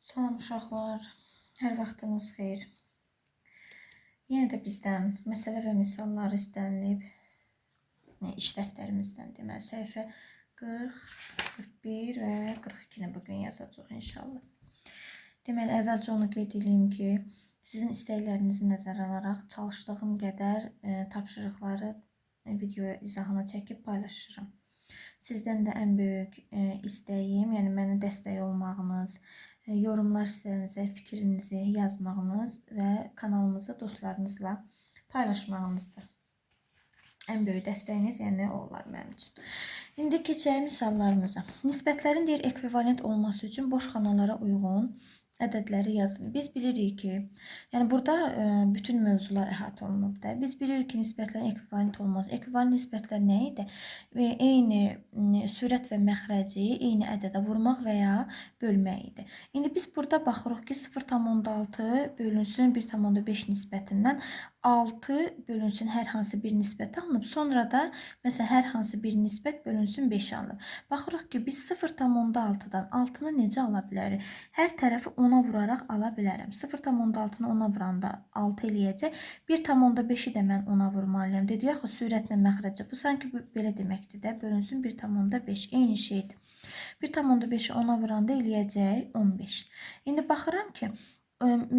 Salam uşaqlar, hər vaxtınız xeyir. Yenə də bizdən məsələ və misallar istənilib. İş dəftərimizdən deməli səhifə 40, 41 və 42-ni bugün yazacağıq inşallah. Deməli əvvəlcə onu qeyd edeyim ki, sizin istəklərinizi nəzərə alaraq çalışdığım qədər tapşırıqları videoya izahına çəkib paylaşıram. Sizdən də ən böyük istəyim, yəni mənə dəstək olmağınız, yorumlar sitənizə fikrinizi yazmağınız və kanalımızı dostlarınızla paylaşmağınızdır. Ən böyük dəstəyiniz yəni olar mənim üçün. İndi keçək misallarımıza. Nisbətlərin deyir ekvivalent olması üçün boş xanalara uyğun ədədləri yazın. Biz bilirik ki, yəni burada bütün mövzular əhatə olunub da. Biz bilirik ki, nisbətlərin ekvivalent olmaz. Ekvivalent nisbətlər nə idi? Eyni sürət və məxrəci eyni ədədə vurmaq və ya bölmək idi. İndi biz burada baxırıq ki, 0,6 bölünsün 1,5 nisbətindən 6 bölünsün hər hansı bir nisbət alınıb. Sonra da məsələn hər hansı bir nisbət bölünsün 5 alınıb. Baxırıq ki, biz 0,6-dan 6-nı necə ala bilərik? Hər tərəfi 10-a vuraraq ala bilərəm. 0,6-nı 10-a vuranda 6 eləyəcək. 1,5-i də mən 10-a vurmalıyam. Dedik axı sürətlə məxrəcə. Bu sanki belə deməkdir də. Bölünsün 1,5. Eyni şeydir. 1,5-i 10-a vuranda eləyəcək 15. İndi baxıram ki,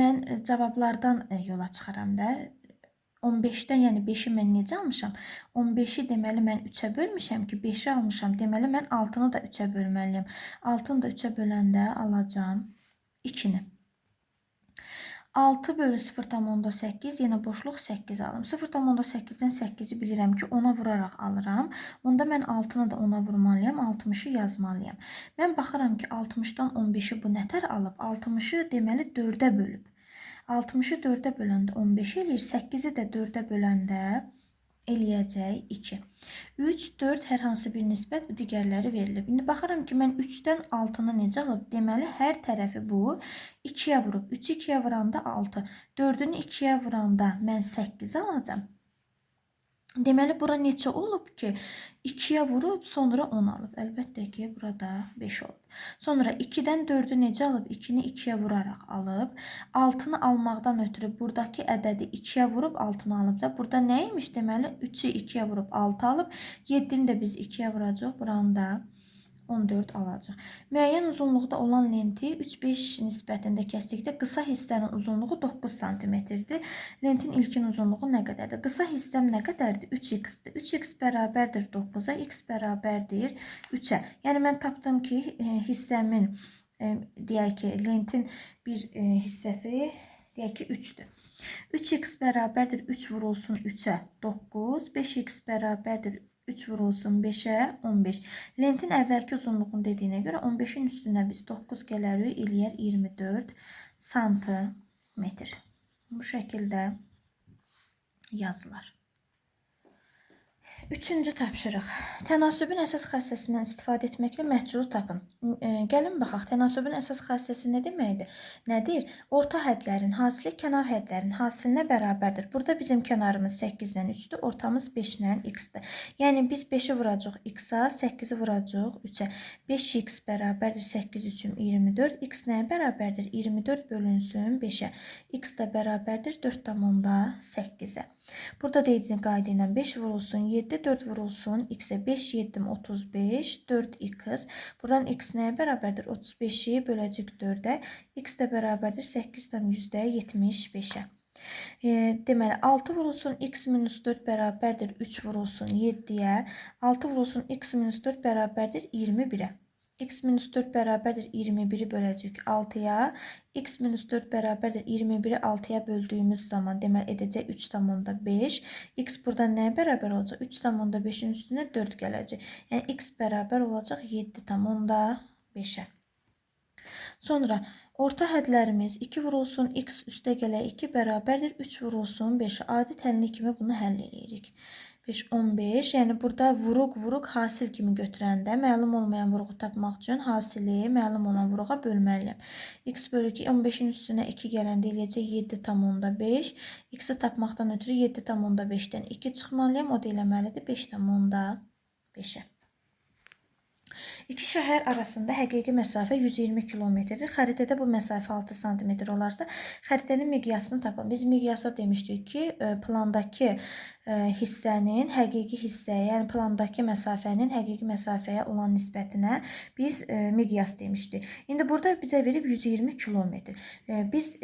mən cavablardan yola çıxaram da. 15-dən, yəni 5-i mən necə almışam? 15-i deməli mən 3-ə bölmüşəm ki, 5-i almışam. Deməli mən 6-nı da 3-ə bölməliyəm. 6-nı da 3-ə böləndə alacağam 2-ni. 6 bölü 0,8, yenə boşluq 8 alım. 0,8-dən 8-i bilirəm ki, 10-a vuraraq alıram. Onda mən 6-nı da 10-a vurmalıyam, 60-ı yazmalıyam. Mən baxıram ki, 60-dan 15-i bu nətər alıb? 60-ı deməli 4-ə bölüb. 60-ı 4-ə böləndə 15 eləyir, 8-i də 4-ə böləndə eləyəcək 2. 3, 4 hər hansı bir nisbət digərləri verilib. İndi baxıram ki, mən 3-dən 6-nı necə alıb? Deməli, hər tərəfi bu 2-yə vurub. 3-ü 2-yə vuranda 6. 4-ünü 2-yə vuranda mən 8 alacam. Deməli, bura neçə olub ki, 2-yə vurub, sonra 10 alıb. Əlbəttə ki, burada 5 olub. Sonra 2-dən 4-ü necə alıb? 2-ni 2-yə vuraraq alıb. 6-nı almaqdan ötürü buradakı ədədi 2-yə vurub 6-nı alıb da. Burada nə imiş? Deməli, 3-ü 2-yə vurub 6 alıb. 7-ni də biz 2-yə vuracaq. Buranda 14 alacaq. Müəyyən uzunluqda olan lenti 3-5 nisbətində kəsdikdə qısa hissənin uzunluğu 9 cm-dir. Lentin ilkin uzunluğu nə qədərdir? Qısa hissəm nə qədərdir? 3x-dir. 3x bərabərdir 9-a, x bərabərdir 3-ə. Yəni mən tapdım ki, hissəmin, deyək ki, lentin bir hissəsi deyək ki, 3-dür. 3x bərabərdir 3 vurulsun 3-ə 9, 5x bərabərdir 3 vurulsun 5-ə 15. Lentin əvvəlki uzunluğunu dediyinə görə 15-in üstünə biz 9 gələrik, eləyər 24 santimetr. Bu şəkildə yazılar. Üçüncü tapşırıq. Tənasübün əsas xassəsindən istifadə etməklə məhcuru tapın. Gəlin baxaq, tənasübün əsas xassəsi nə deməkdir? Nədir? Orta hədlərin hasili kənar hədlərin hasilinə bərabərdir. Burada bizim kənarımız 8-dən 3-dür, ortamız 5-dən x-dir. Yəni biz 5-i vuracaq x-a, 8-i vuracaq 3-ə. 5x bərabərdir 8 üçün 24. X nəyə bərabərdir? 24 bölünsün 5-ə. X də bərabərdir 4,8-ə. Burada deyildiğin qayda ilə 5 vurulsun 7, 4 vurulsun x-ə 5, 7, 35, 4x. Buradan x nəyə bərabərdir? 35-i böləcək 4-ə. X də bərabərdir 8,75-ə. Deməli, 6 vurulsun x minus 4 bərabərdir 3 vurulsun 7-yə. 6 vurulsun x minus 4 bərabərdir 21-ə. X minus 4 bərabərdir 21-i böləcək 6-ya. X minus 4 bərabərdir 21-i 6-ya böldüyümüz zaman deməli edəcək 3,5. X buradan nəyə bərabər olacaq? 3,5-in üstünə 4 gələcək. Yəni x bərabər olacaq 7,5-ə. Sonra orta hədlərimiz 2 vurulsun x üstə gələ 2 bərabərdir 3 vurulsun 5. Adi tənlik kimi bunu həll edirik. 5, 15. Yəni burada vuruq hasil kimi götürəndə məlum olmayan vuruğu tapmaq üçün hasili məlum olan vuruğa bölməliyəm. X bölü 2, 15-in üstünə 2 gələndə eləyəcək 7,5. X-i tapmaqdan ötürü 7,5-dən 2 çıxmalıyam. O da eləməlidir 5,5-ə. İki şəhər arasında həqiqi məsafə 120 kilometrdir. Xəritədə bu məsafə 6 sm olarsa, xəritənin miqyasını tapın. Biz miqyasa demişdik ki, plandakı hissənin həqiqi hissəyə, yəni plandakı məsafənin həqiqi məsafəyə olan nisbətinə biz miqyas demişdik. İndi burada bizə verib 120 kilometr. Biz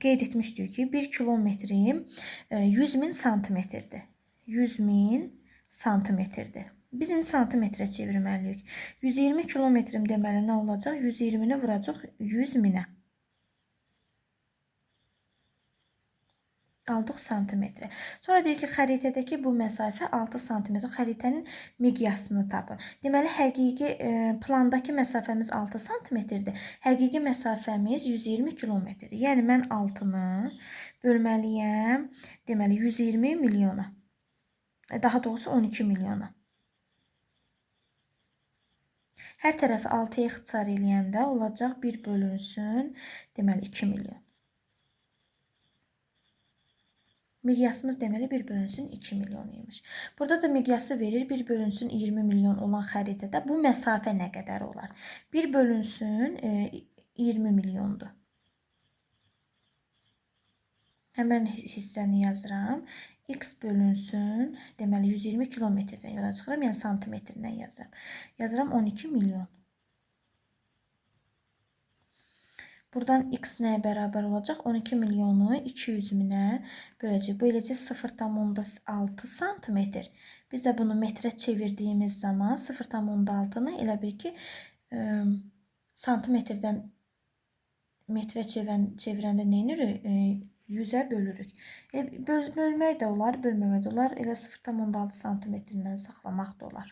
qeyd etmişdik ki, 1 kilometri 100.000 santimetrdir. 100.000 santimetrdir. Biz indi santimetrə çevirməliyik. 120 kilometrim deməli nə olacaq? 120-ni vuracaq 100.000-ə. Aldıq santimetrə. Sonra deyir ki, xəritədəki bu məsafə 6 santimetr. Xəritənin miqyasını tapın. Deməli, həqiqi plandakı məsafəmiz 6 santimetrdir. Həqiqi məsafəmiz 120 kilometrdir. Yəni, mən 6-nı bölməliyəm. Deməli, 120 milyona. Daha doğrusu 12 milyona. Hər tərəfi 6-ya ixtisar eləyəndə olacaq 1 bölünsün, deməli 2 milyon. Miqyasımız deməli 1 bölünsün 2 milyon imiş. Burada da miqyası verir 1 bölünsün 20 milyon olan xəritədə bu məsafə nə qədər olar? 1 bölünsün 20 milyondur. Həmən hissəni yazıram. X bölünsün, deməli 120 kilometrdən yola çıxıram, yəni santimetrdən yazıram. Yazıram 12 milyon. Buradan x nəyə bərabər olacaq? 12 milyonu 200.000-ə böləcək. Bu eləcə 0,6 santimetr. Biz də bunu metrə çevirdiyimiz zaman 0,6-nı elə bil ki, santimetrdən metrə çevirəndə nə edirik? 100-ə bölürük. Bölmək də olar, bölməmək də olar. Elə 0,6 santimetrindən saxlamaq da olar.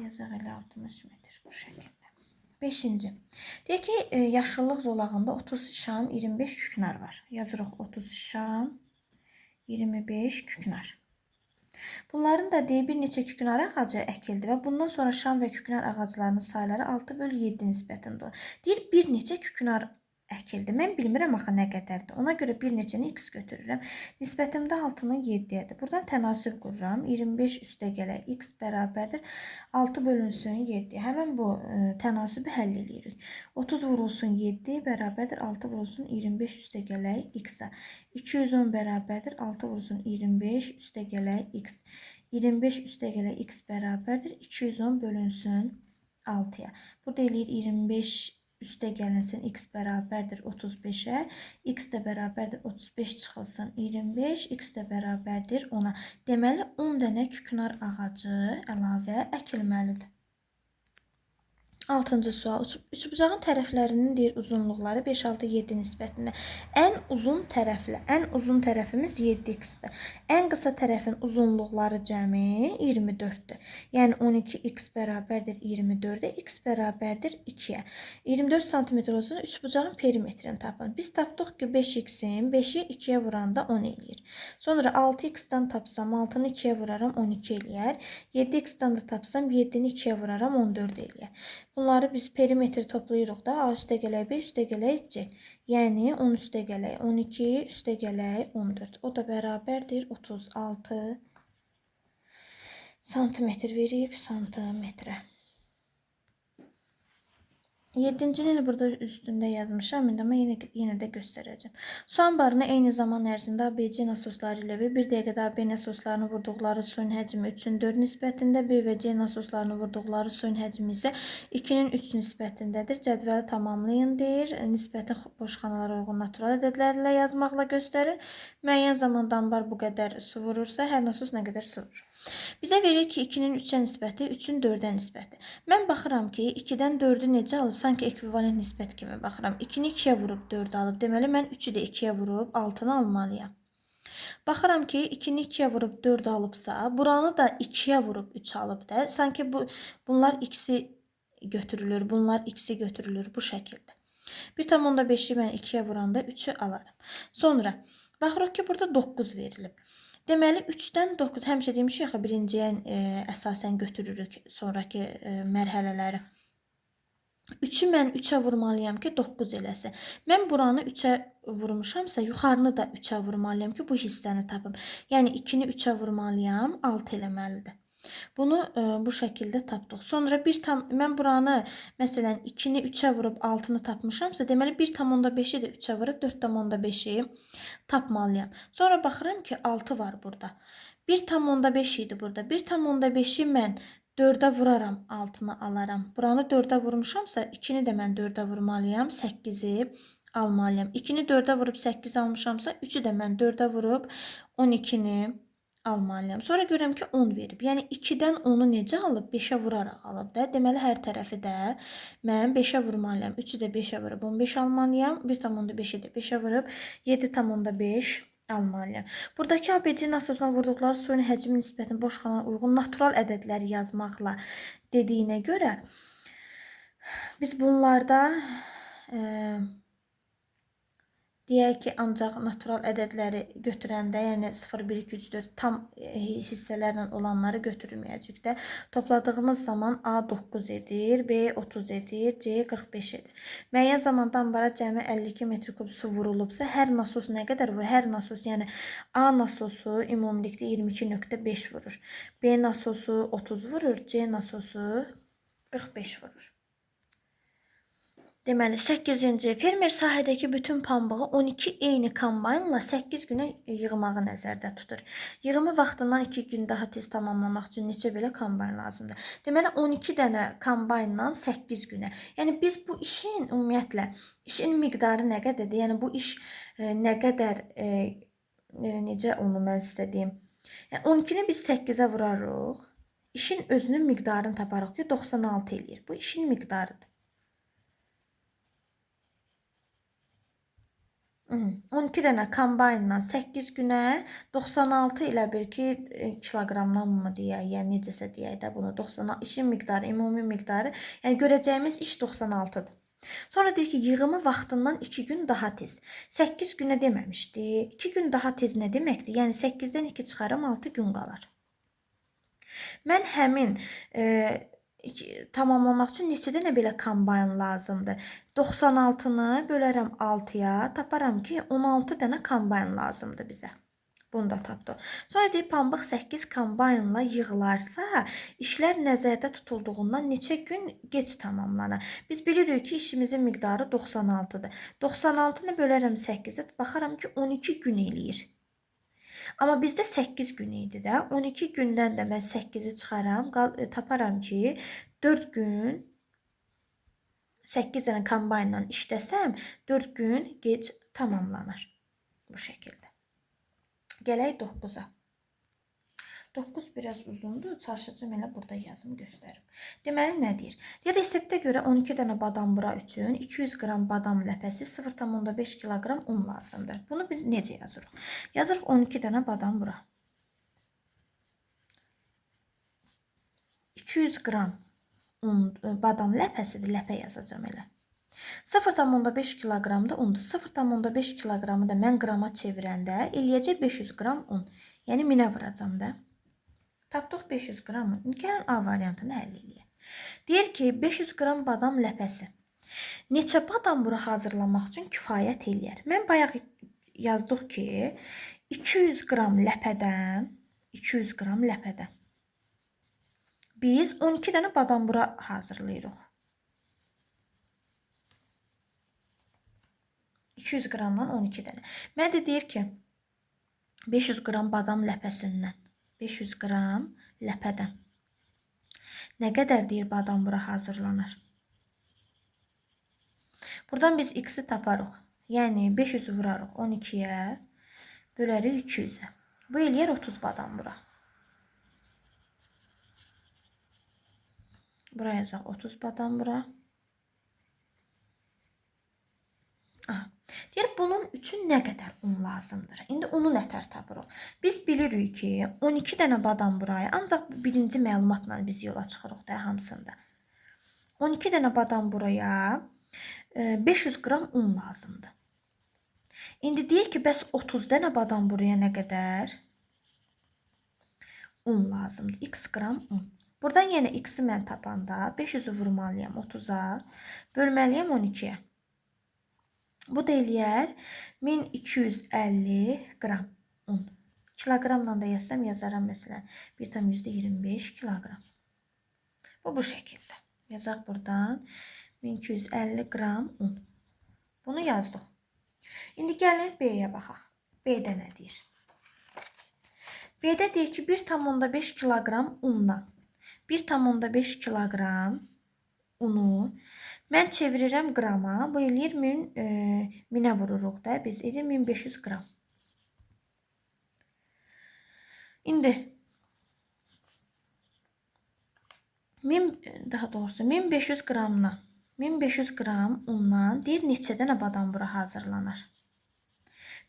Yazaq elə 60 metr bu şəkildə. 5-ci. Deyək ki, yaşıllıq zolağında 30 şam, 25 küknar var. Yazırıq 30 şam, 25 küknar. Bunların da deyək bir neçə küknar ağacı əkildi və bundan sonra şam və küknar ağaclarının sayları 6/7 nisbətində olur. Deyir bir neçə küknar əkildi. Mən bilmirəm axı nə qədərdir. Ona görə bir neçəni x götürürəm. Nisbətimdə 6-nın 7-yədir. Buradan tənasüb qururam. 25 üstəgələ x bərabərdir 6 bölünsün 7. Həmən bu tənasübü həll edirik. 30 vurulsun 7 bərabərdir 6 vurulsun 25 üstəgələ x-ə. 210 bərabərdir 6 vurulsun 25 üstəgələ x. 25 üstəgələ x bərabərdir 210 bölünsün 6-ya. Burada eləyir 25 üstə gəlinsin x bərabərdir 35-ə, x də bərabərdir 35 çıxılsın 25, x də bərabərdir 10-a. Deməli, 10 dənə küknar ağacı əlavə əkilməlidir. 6-cı sual. Üçbucağın tərəflərinin deyir uzunluqları 5, 6, 7 nisbətində. Ən uzun tərəfimiz 7x-dir. Ən qısa tərəfin uzunluqları cəmi 24-dür. Yəni 12x bərabərdir 24-ə, x bərabərdir 2-yə. 24 cm olsun, üçbucağın perimetrini tapın. Biz tapdıq ki, 5x-in 5-i 2-yə vuranda 10 eləyir. Sonra 6x-dan tapsam 6-nı 2-yə vuraram 12 eləyər. 7x-dan da tapsam 7-ni 2-yə vuraram 14 eləyər. Bunları biz perimetri toplayırıq da, A üstə gələk, B üstə gələk, C. Yəni 10 üstə gələk, 12 üstə gələk, 14. O da bərabərdir 36 santimetr verib santimetrə. 7-cini burada üstündə yazmışam, amma yenə də göstərəcəm. Su anbarına eyni zaman ərzində ABC nasosları ilə bir dəqiqədə AB nasoslarını vurduqları suyun həcmi 3-ün 4 nisbətində, B və C nasoslarını vurduqları suyun həcmi isə 2-nin 3 nisbətindədir. Cədvəli tamamlayın deyir. Nisbəti boşxanalara uyğun natural ədədlərlə yazmaqla göstərir. Müəyyən zamanda anbar bu qədər su vurursa, hər nasos nə qədər su vurur. Bizə verir ki, 2-nin 3-ə nisbəti, 3-ün 4-ə nisbəti. Mən baxıram ki, 2-dən 4-ü necə alıb? Sanki ekvivalent nisbət kimi baxıram. 2-ni 2-yə vurub 4 alıb. Deməli, mən 3-ü də 2-yə vurub 6-nı almalıyam. Baxıram ki, 2-ni 2-yə vurub 4 alıbsa, buranı da 2-yə vurub 3 alıb da. Sanki bunlar x-i götürülür, bunlar x-i götürülür bu şəkildə. 1,5-i mən 2-yə vuranda 3-ü alaram. Sonra, baxırıq ki, burada 9 verilib. Deməli, 3-dən 9, həmişə demişik axı, birinciyə əsasən götürürük sonraki mərhələləri. 3-ü mən 3-ə vurmalıyam ki, 9 eləsin. Mən buranı 3-ə vurmuşamsa, yuxarını da 3-ə vurmalıyam ki, bu hissəni tapım. Yəni, 2-ni 3-ə vurmalıyam, 6 eləməlidir. Bunu bu şəkildə tapdıq. Sonra mən buranı məsələn 2-ni 3-ə vurub 6-nı tapmışamsa, deməli 1,5-i də 3-ə vurub 4,5-i tapmalıyam. Sonra baxıram ki 6 var burada. 1,5 idi burada. 1,5-i mən 4-ə vuraram, 6-nı alaram. Buranı 4-ə vurmuşamsa 2-ni də mən 4-ə vurmalıyam, 8-i almalıyam. 2-ni 4-ə vurub 8 almışamsa 3-ü də mən 4-ə vurub 12-ni almalıyam. Sonra görürəm ki 10 verib. Yəni 2-dən 10-u necə alıb? 5-ə vuraraq alıb da. Deməli hər tərəfi də mən 5-ə vurmalıyam. 3-ü də 5-ə vurub 15 almalıyam. 1,5-i də 5-ə vurub 7,5 almalıyam. Buradakı ABC nasosuna vurduqları suyun həcmi nisbətini boş xana uyğun natural ədədləri yazmaqla dediyinə görə biz bunlarda deyək ki, ancaq natural ədədləri götürəndə, yəni 0, 1, 2, 3, 4 tam hissələrlə olanları götürməyəcək də. Topladığımız zaman A 9 edir, B 30 edir, C 45 edir. Müəyyən zamanda ambara cəmi 52 metr kub su vurulubsa, hər nasos nə qədər vurur? Hər nasos, yəni A nasosu ümumilikdə 22,5 vurur. B nasosu 30 vurur, C nasosu 45 vurur. Deməli, 8-ci fermer sahədəki bütün pambığı 12 eyni kombaynla 8 günə yığmağı nəzərdə tutur. Yığımı vaxtından 2 gün daha tez tamamlamaq üçün neçə belə kombayn lazımdır? Deməli, 12 dənə kombaynla 8 günə. Yəni, biz bu işin ümumiyyətlə, işin miqdarı nə qədərdir? Yəni, bu iş nə qədər, necə onu mən istədiyim? Yəni, 12-ni biz 8-ə vurarıq, işin özünün miqdarını taparıq ki, 96 eləyir. Bu işin miqdarıdır. 12 dənə kombaynla 8 günə 96 ilə bir ki kiloqramdan mı deyək, yəni necəsə deyək də bunu 96 işin miqdarı, ümumi miqdarı, yəni görəcəyimiz iş 96-dır. Sonra deyir ki, yığımı vaxtından 2 gün daha tez. 8 günə deməmişdi. 2 gün daha tez nə deməkdir? Yəni 8-dən 2 çıxaram 6 gün qalar. Mən həmin tamamlamaq üçün neçə dənə belə kombayn lazımdır? 96-nı bölərəm 6-ya, taparam ki 16 dənə kombayn lazımdır bizə. Bunu da tapdıq. Sonra deyir, pambıq 8 kombaynla yığılarsa, işlər nəzərdə tutulduğundan neçə gün geç tamamlanır. Biz bilirik ki, işimizin miqdarı 96-dır. 96-nı bölərəm 8-ə, baxaram ki 12 gün eləyir. Amma bizdə 8 gün idi də. 12 gündən də mən 8-i çıxaram, taparam ki 4 gün 8 dənə kombaynla işləsəm 4 gün gec tamamlanır. Bu şəkildə. Gələk 9-a. 9 biraz uzundur. Çalışacağım elə burada yazımı göstərim. Deməli, nə deyir? Deyir, reseptə görə 12 dənə badambura üçün 200 qram badam ləpəsi 0,5 kiloqram un lazımdır. Bunu biz necə yazırıq? Yazırıq 12 dənə badambura. 200 qram badam ləpəsidir. Ləpə yazacağım elə. 0,5 kiloqram da undur. 0,5 kiloqramı da mən qrama çevirəndə eləyəcək 500 qram un. Yəni 1000-ə vuracam da. Tapdıq 500 qramı. Gəlin A variantını həll edək. Deyir ki, 500 qram badam ləpəsi neçə badambura hazırlamaq üçün kifayət eləyər? Mən bayaq yazdıq ki, 200 qram ləpədən biz 12 dənə badambura hazırlayırıq. 200 qramdan 12 dənə. Mən də deyir ki, 500 qram badam ləpəsindən 500 qram ləpədən nə qədər deyir badambura hazırlanır? Buradan biz x-i taparıq. Yəni 500-ü vurarıq 12-yə, bölərik 200-ə. Bu eləyər 30 badambura. Buraya yazaq 30 badambura. Deyir, bunun üçün nə qədər un lazımdır? İndi unu nətər tapırıq? Biz bilirik ki, 12 dənə badam buraya, ancaq birinci məlumatla biz yola çıxırıq da hamısında. 12 dənə badam buraya 500 qram un lazımdır. İndi deyir ki, bəs 30 dənə badam buraya nə qədər un lazımdır? X qram un. Buradan yenə x-i mən tapanda 500-ü vurmalıyam 30-a, bölməliyəm 12-yə. Bu da eləyər 1250 qram un Kiloqramla da yazsam yazaram məsələn 1,25 kiloqram. Bu şəkildə. Yazaq buradan 1250 qram un. Bunu yazdıq. İndi gəlin B-yə baxaq. B-də nə deyir? B-də deyir ki 1,5 kiloqram undan 1,5 kiloqram unu mən çevirirəm qrama. Bu eləyir 1000'ə vururuq da biz. Edir 1500 qram. İndi daha doğrusu 1500 qramla 1500 qram undan deyir neçə dənə badambura hazırlanır.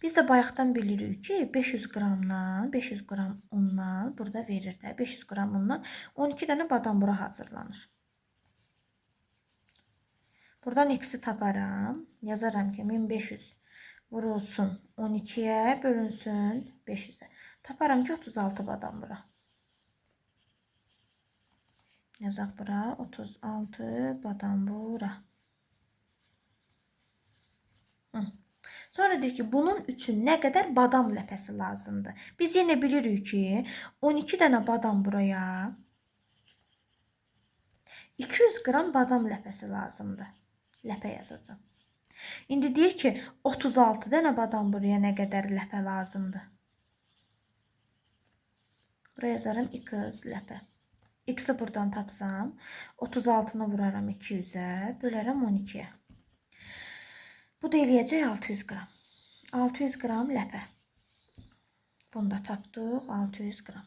Biz də bayaqdan bilirik ki 500 qramdan 500 qram undan burada verir də 500 qram undan 12 dənə badambura hazırlanır. Buradan x-i taparam. Yazaram ki 1500 vurulsun 12'ye bölünsün 500'e. Taparam ki 36 badambura. Yazaq bura 36 badambura. Sonra deyir ki bunun üçün nə qədər badam ləpəsi lazımdır. Biz yenə bilirik ki 12 dənə badamburaya 200 qram badam ləpəsi lazımdır. Ləpə yazacağım. İndi deyir ki 36 dənə badamburaya nə qədər ləpə lazımdır. Buraya yazaram x ləpə. X-i buradan tapsam 36'nı vuraram 200'ə bölərəm 12'yə. Bu da eləyəcək 600 qram. 600 qram ləpə. Bunu da tapdıq 600 qram.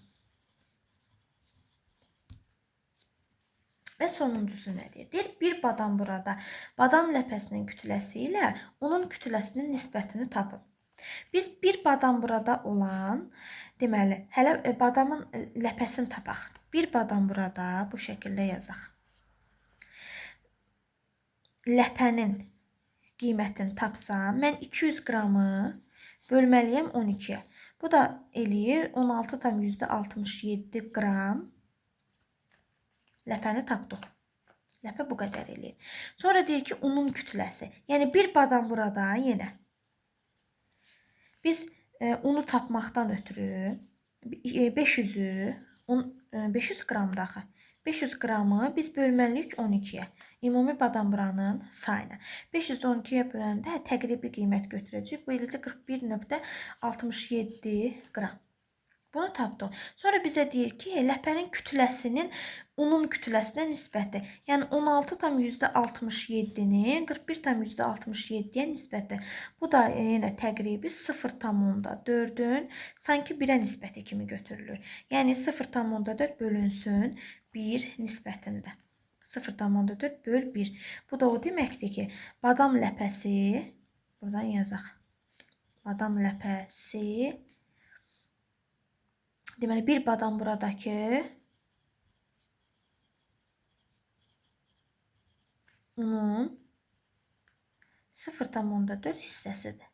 Və sonuncusu nədir? Deyir, bir badamburada badam ləpəsinin kütləsi ilə onun kütləsinin nisbətini tapın. Biz bir badamburada olan, deməli, hələ badamın ləpəsini tapaq. Bir badamburada bu şəkildə yazaq. Ləpənin qiymətini tapsam, mən 200 qramı bölməliyəm 12'yə. Bu da eləyir 16,67 qram. Ləpəni tapdıq. Ləpə bu qədər eləyir. Sonra deyir ki, unun kütləsi. Yəni bir badamburada yenə. Biz unu tapmaqdan ötürü 500 qramda axı. 500 qramı biz bölməliyik 12'yə. Ümumi badamburanın sayına. 512'yə böləndə təqribi qiymət götürəcək. Bu eləcə 41,67 qram. Bunu tapdıq. Sonra bizə deyir ki, ləpənin kütləsinin unun kütləsinə nisbəti. Yəni 16,67-nin 41,67-yə nisbəti. Bu da yenə təqribi 0,4-ün sanki 1'ə nisbəti kimi götürülür. Yəni 0,4 bölünsün 1 nisbətində. 0,4 böl 1. Bu da o deməkdir ki, badam ləpəsi, buradan yazaq. Badam ləpəsi, deməli, bir badamburadakı unun 0,4 hissəsidir.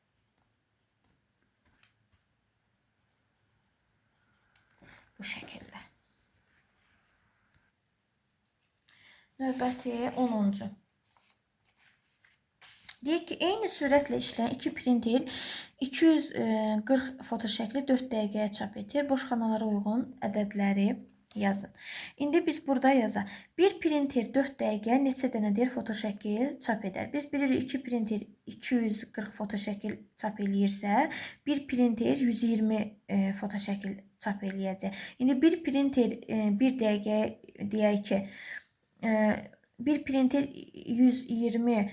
Bu şəkildə. Növbəti 10-cu. Deyək ki, eyni sürətlə işləyən 2 printer 240 fotoşəkli 4 dəqiqəyə çap edir. Boşxanalara uyğun ədədləri yazın. İndi biz burada yazaq. Bir printer 4 dəqiqəyə neçə dənə deyir fotoşəkil çap edər. Biz bilirik 2 printer 240 fotoşəkil çap eləyirsə, bir printer 120 fotoşəkil çap eləyəcək. İndi bir printer 1 dəqiqəyə deyək ki, bir printer 120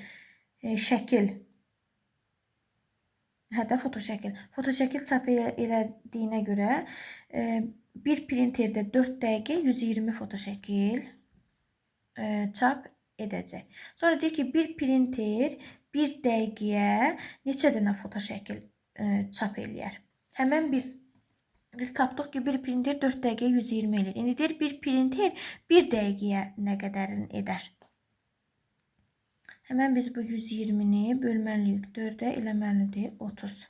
şəkil, hətta fotoşəkil çap elədiyinə görə bir printerdə 4 dəqiqə 120 fotoşəkil çap edəcək. Sonra deyir ki, bir printer 1 dəqiqəyə neçə dənə fotoşəkil çap eləyər. Həmən biz tapdıq ki, bir printer 4 dəqiqə 120 eləyir. İndi deyir, bir printer 1 dəqiqəyə nə qədərin edər? Həmən biz bu 120'ni bölməliyik 4'ə, eləməlidir 30.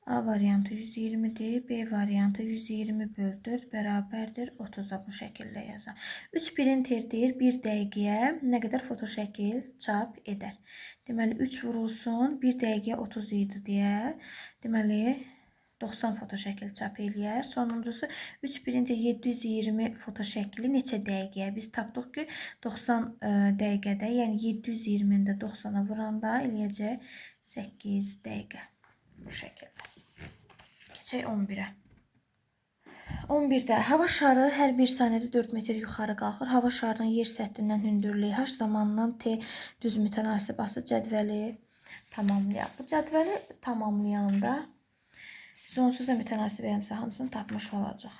A variantı 120'dir, B variantı 120 böl 4 bərabərdir 30'a bu şəkildə yazaq. 3 printer deyir 1 dəqiqəyə nə qədər fotoşəkil çap edər. Deməli 3 vurulsun 1 dəqiqəyə 30 idi deyə. Deməli 90 fotoşəkil çap eləyər. Sonuncusu 3 720 fotoşəkili neçə dəqiqəyə? Biz tapdıq ki 90 dəqiqədə, yəni 720-ni də 90-a vuranda eləyəcək 8 dəqiqə. Bu şəkildə. Keçək 11-ə. 11-də hava şarı hər 1 saniyədə 4 metr yuxarı qalxır. Hava şarının yer səthindən hündürlüyü h zamandan t düz mütənasibası cədvəli tamamlayaq. Bu cədvəli tamamlayanda biz onsuz da mütənasib eləmsə hamısını tapmış olacaq.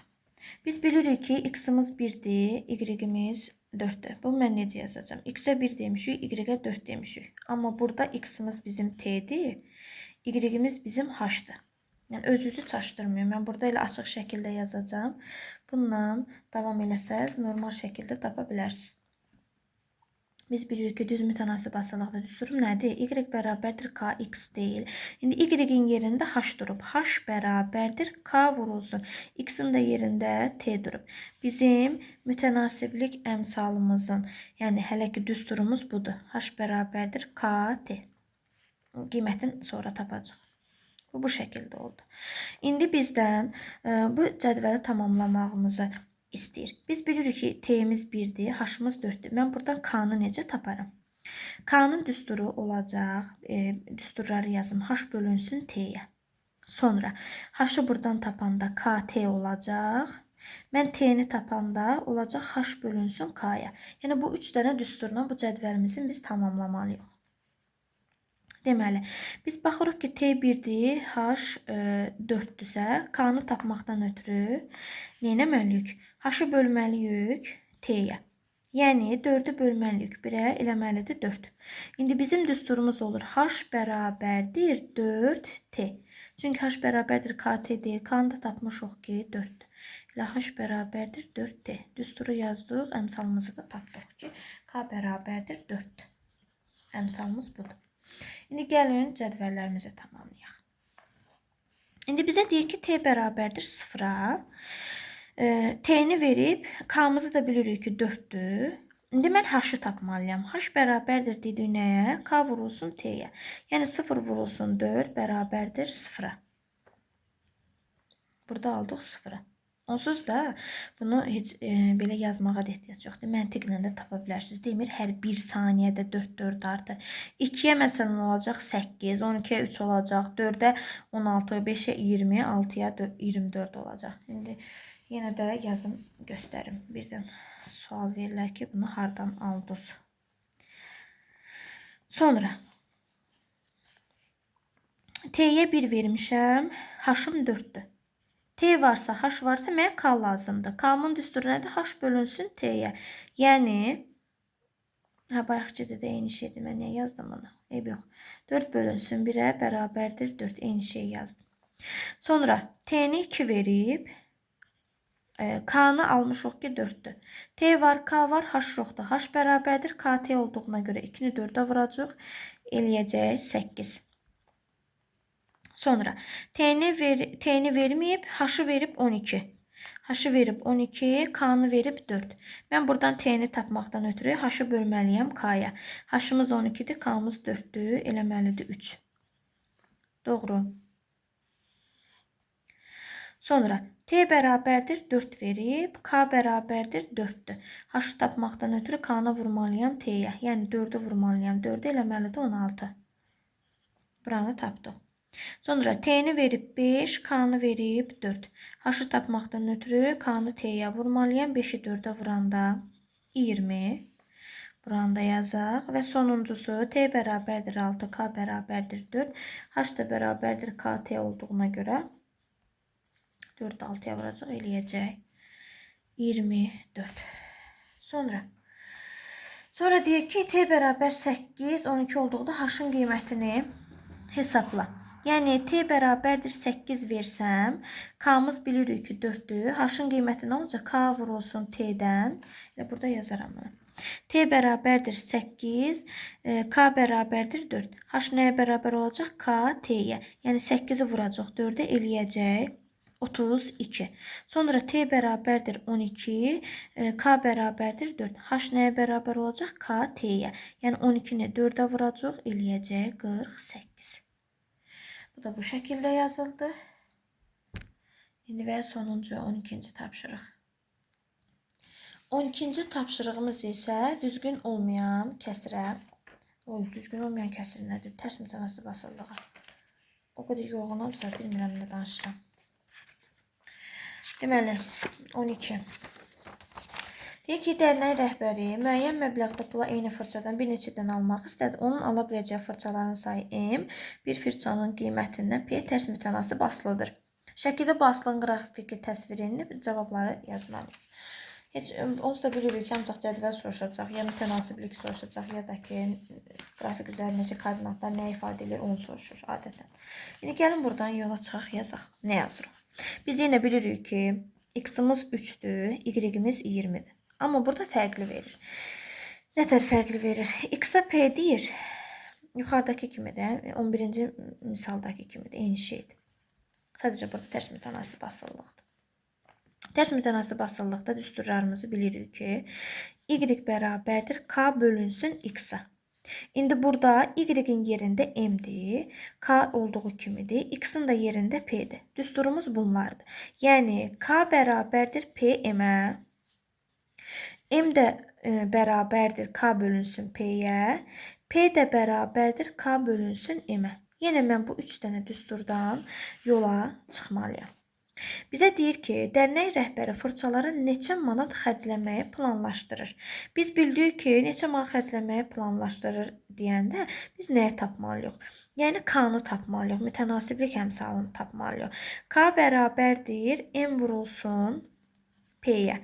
Biz bilirik ki x-imiz 1-dir, y-imiz 4-dür. Bunu mən necə yazacağım? X-ə 1 demişik, y-ə 4 demişik. Amma burada x-imiz bizim t-dir, y-imiz bizim h-dır. Yəni özünüzü çaşdırmıyorum. Mən burada elə açıq şəkildə yazacağım. Bununla davam eləsəz normal şəkildə tapa bilərsiniz. Biz bilirik ki düz mütənasib asılıqda düsturum nədir? Y bərabərdir kx deyil. İndi y-in yerində h durub. H bərabərdir k vurulsun. X-in də yerində t durub. Bizim mütənasiblik əmsalımızın, yəni hələ ki düsturumuz budur. H bərabərdir kt. Qiymətini sonra tapacaq. Bu şəkildə oldu. İndi bizdən bu cədvəli tamamlamağımızı istəyir. Biz bilirik ki t'miz 1-dir, h-ımız 4-dür. Mən buradan k-nı necə taparım? K-nın düsturu olacaq, düsturları yazım, h bölünsün t-yə. Sonra h-ı buradan tapanda kt olacaq. Mən t-ni tapanda olacaq h bölünsün k-ya. Yəni bu 3 dənə düsturla bu cədvəlimizin biz tamamlamalıyıq. Deməli, biz baxırıq ki, T1-dir, H 4-dürsə, K-nı tapmaqdan ötürü neynəməliyik? H-ı bölməliyik T-yə. Yəni, 4-ü bölməliyik 1-ə, eləməlidir 4. İndi bizim düsturumuz olur. H bərabərdir 4T. Çünki H bərabərdir KT deyil. K-nı da tapmışıq ki, 4-dür. Elə H bərabərdir 4T. Düsturu yazdıq, əmsalımızı da tapdıq ki, K bərabərdir 4-dür. Əmsalımız budur. İndi gəlin cədvəllərimizi tamamlayaq. İndi bizə deyir ki, t bərabərdir 0-a. T-ni verib, k-mızı da bilirik ki, 4-dür. İndi mən h-ı tapmalıyam. H bərabərdir dedik nəyə? K vurulsun t-yə. Yəni 0 vurulsun 4 bərabərdir 0-a. Burada aldıq 0-a. Onsuz da bunu heç belə yazmağa da ehtiyac yoxdur. Məntiqlə də tapa bilərsiniz. Demir, hər 1 saniyədə 4 artır. 2-yə məsələn olacaq 8, 12-yə 3 olacaq, 4-ə 16, 5-ə 20, 6-ya 24 olacaq. İndi yenə də yazım göstərim. Birdən sual verirlər ki, bunu hardan aldınız? Sonra t-yə 1 vermişəm, h-ım 4-dür. T varsa, h varsa mənə k lazımdır. K-mın düsturu nədir? H bölünsün t-yə. Yəni, bayaqçı da eyni şeydir. Mən niyə yazdım onu? Eyb yox. 4 bölünsün 1-ə bərabərdir 4. Eyni şey yazdım. Sonra t-ni 2 verib, k-nı almışıq ki 4-dür. T var, k var, h yoxdur. H bərabərdir kt olduğuna görə 2-ni 4-ə vuracaq. Eləyəcək 8. Sonra t-ni verməyib, h-ı verib 12. H-ı verib 12, k-nı verib 4. Mən buradan t-ni tapmaqdan ötürü h-ı bölməliyəm k-ya. H-ımız 12-dir, k-mız 4-dür, eləməlidir 3. Doğru. Sonra t bərabərdir 4 verib, k bərabərdir 4-dür. H-ı tapmaqdan ötürü k-nı vurmalıyam t-yə. Yəni 4-ü vurmalıyam. 4-ü eləməlidir 16. Buranı tapdıq. Sonra t-ni verib 5, k-nı verib 4. H-ı tapmaqdan ötürü k-nı t-yə vurmalıyam. 5-i 4-ə vuranda 20. Buranı da yazaq. Və sonuncusu t bərabərdir 6, k bərabərdir 4. H da bərabərdir kt olduğuna görə 4 6-ya vuracaq, eləyəcək 24. Sonra deyək ki, t bərabər 8, 12 olduğunda h-ın qiymətini hesabla. Yəni, t bərabərdir 8 versəm, k-mız bilirik ki, 4-dür. H-ın qiyməti nə olacaq? K vurulsun t-dən. Burada yazaram bunu. T bərabərdir 8, k bərabərdir 4. H nəyə bərabər olacaq? K t-yə. Yəni, 8-i vuracaq 4-ə, eləyəcək 32. Sonra t bərabərdir 12, k bərabərdir 4. H nəyə bərabər olacaq? K t-yə. Yəni, 12-ni 4-ə vuracaq, eləyəcək 48. Bu da bu şəkildə yazıldı. İndi və sonuncu 12-ci tapşırıq. 12-ci tapşırığımız isə düzgün olmayan kəsrə, düzgün olmayan kəsr nədir? Tərs mütənasib asıllığa. O qədər yorğunamsa bilmirəm nə danışıram. Deməli, 12. Deyək ki, dərnək rəhbəri müəyyən məbləğdə pula eyni fırçadan bir neçədən almaq istədi. Onun ala biləcəyi fırçaların sayı M, bir fırçanın qiymətindən P tərs mütənasib asılıdır. Şəkildə bu asılın qrafiki təsvir edilib, cavabları yazmalıyıq. Heç onsuz da bilirik ki, ancaq cədvəl soruşacaq, ya mütənasiblik soruşacaq, ya da ki, qrafik üzərindəki koordinatlar nə ifadə edir, onu soruşur adətən. İndi gəlin buradan yola çıxaq, yazaq. Nə yazırıq? Biz yenə bilirik ki, x-imiz 3-dür, y-imiz 20-dir. Amma burada fərqli verir. Nətər fərqli verir? X-a P deyir, yuxarıdakı kimi də, 11-ci misaldakı kimi də eyni şeydir. Sadəcə burada tərs mütənasib asıllıqdır. Tərs mütənasib asıllıqda düsturlarımızı bilirik ki, y bərabərdir k bölünsün x-a. İndi burada y-in yerində m-dir, k olduğu kimidir, x-in də yerində p-dir. Düsturumuz bunlardır. Yəni, k bərabərdir p m-ə, m də bərabərdir k bölünsün p-yə, p də bərabərdir k bölünsün m-ə. Yenə mən bu 3 dənə düsturdan yola çıxmalıyam. Bizə deyir ki, dərnək rəhbəri fırçaları neçə manat xərcləməyi planlaşdırır. Biz bildik ki, neçə manat xərcləməyi planlaşdırır deyəndə biz nəyi tapmalıyıq? Yəni, k-nı tapmalıyıq, mütənasiblik əmsalını tapmalıyıq. K bərabərdir, m vurulsun p-yə.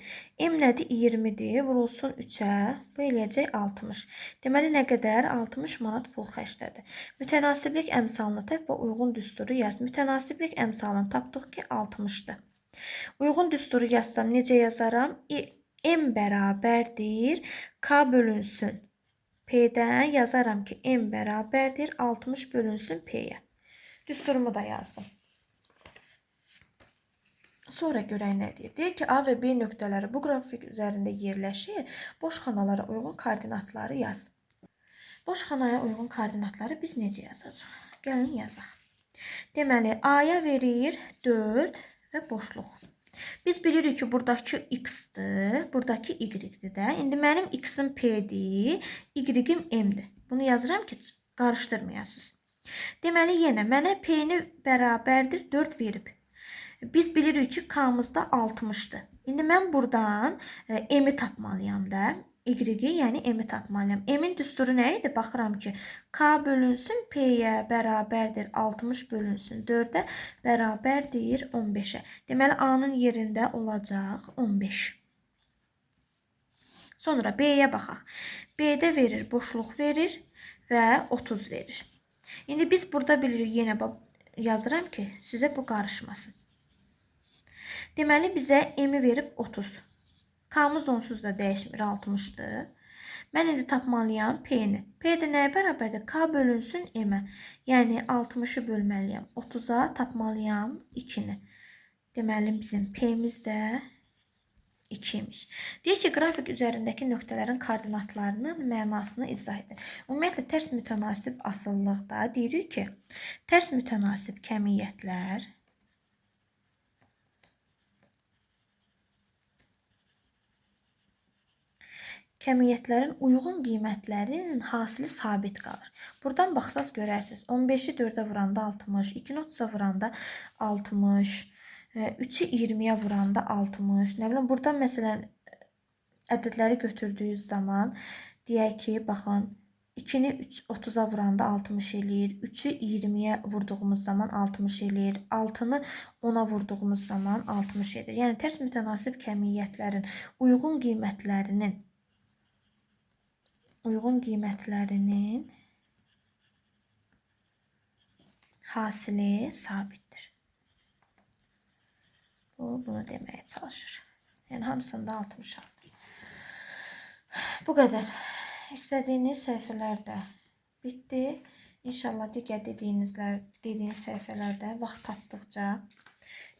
M nədir? 20-dir, vurulsun 3-ə, bu eləyəcək 60. Deməli, nə qədər? 60 manat pul xərclədi. Mütənasiblik əmsalını tap və uyğun düsturu yaz. Mütənasiblik əmsalını tapdıq ki, 60-dır. Uyğun düsturu yazsam necə yazaram? M bərabərdir, k bölünsün p-dən yazaram ki, m bərabərdir, 60 bölünsün p-yə. Düsturumu da yazdım. Sonra görək nə deyir? Deyir ki, A və B nöqtələri bu qrafik üzərində yerləşir. Boş xanalara uyğun koordinatları yaz. Boş xanaya uyğun koordinatları biz necə yazacaq? Gəlin yazaq. Deməli, A-ya verir 4 və boşluq. Biz bilirik ki, buradakı x-dır, buradakı y-dir də. İndi mənim x-im p-dir, y-im m-dir. Bunu yazıram ki, qarışdırmayasınız. Deməli, yenə mənə p-ni bərabərdir 4 verib. Biz bilirik ki, k-mızda 60'dır. İndi mən buradan m-i tapmalıyam da. Y-i, yəni m-i tapmalıyam. M-in düsturu nə idi? Baxıram ki, k bölünsün p-yə bərabərdir 60 bölünsün 4-ə bərabərdir 15-ə. Deməli, A-nın yerində olacaq 15. Sonra B-yə baxaq. B-də verir, boşluq verir və 30 verir. İndi biz burada bilirik, yenə yazıram ki, sizə bu qarışmasın. Deməli, bizə m-i verib 30. K-mız onsuz da dəyişmir, 60'dır. Mən indi tapmalıyam p-ni. P də nəyə bərabərdir? K bölünsün m-ə. Yəni, 60'ı bölməliyəm. 30'a tapmalıyam 2-ni. Deməli, bizim p-miz də 2'ymiş. Deyək ki, qrafik üzərindəki nöqtələrin koordinatlarının mənasını izah edin. Ümumiyyətlə, tərs mütənasib asıllıqda deyirik ki, tərs mütənasib kəmiyyətlər kəmiyyətlərin uyğun qiymətlərinin hasili sabit qalır. Buradan baxsaz görərsiniz. 15'i 4'ə vuranda 60, 2'ni 30'a vuranda 60, 3'ü 20'yə vuranda 60. Nə bilim, buradan məsələn ədədləri götürdüyünüz zaman deyək ki, baxın, 2'ni 30'a vuranda 60 eləyir, 3'ü 20'yə vurduğumuz zaman 60 eləyir, 6'nı 10'a vurduğumuz zaman 60 edir. Yəni, tərs mütənasib kəmiyyətlərin uyğun qiymətlərinin hasili sabitdir. Bunu deməyə çalışır. Yəni, hamısında 60 alır. Bu qədər. İstədiyiniz səhifələrdə bitdi. İnşallah digər dediyiniz səhifələrdə vaxt tapdıqca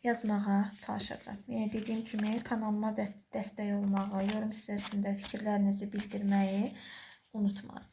yazmağa çalışacağım. Yəni, dediyim kimi kanalıma dəstək olmağı, yorum hissəsində fikirlərinizi bildirməyi unutmayın.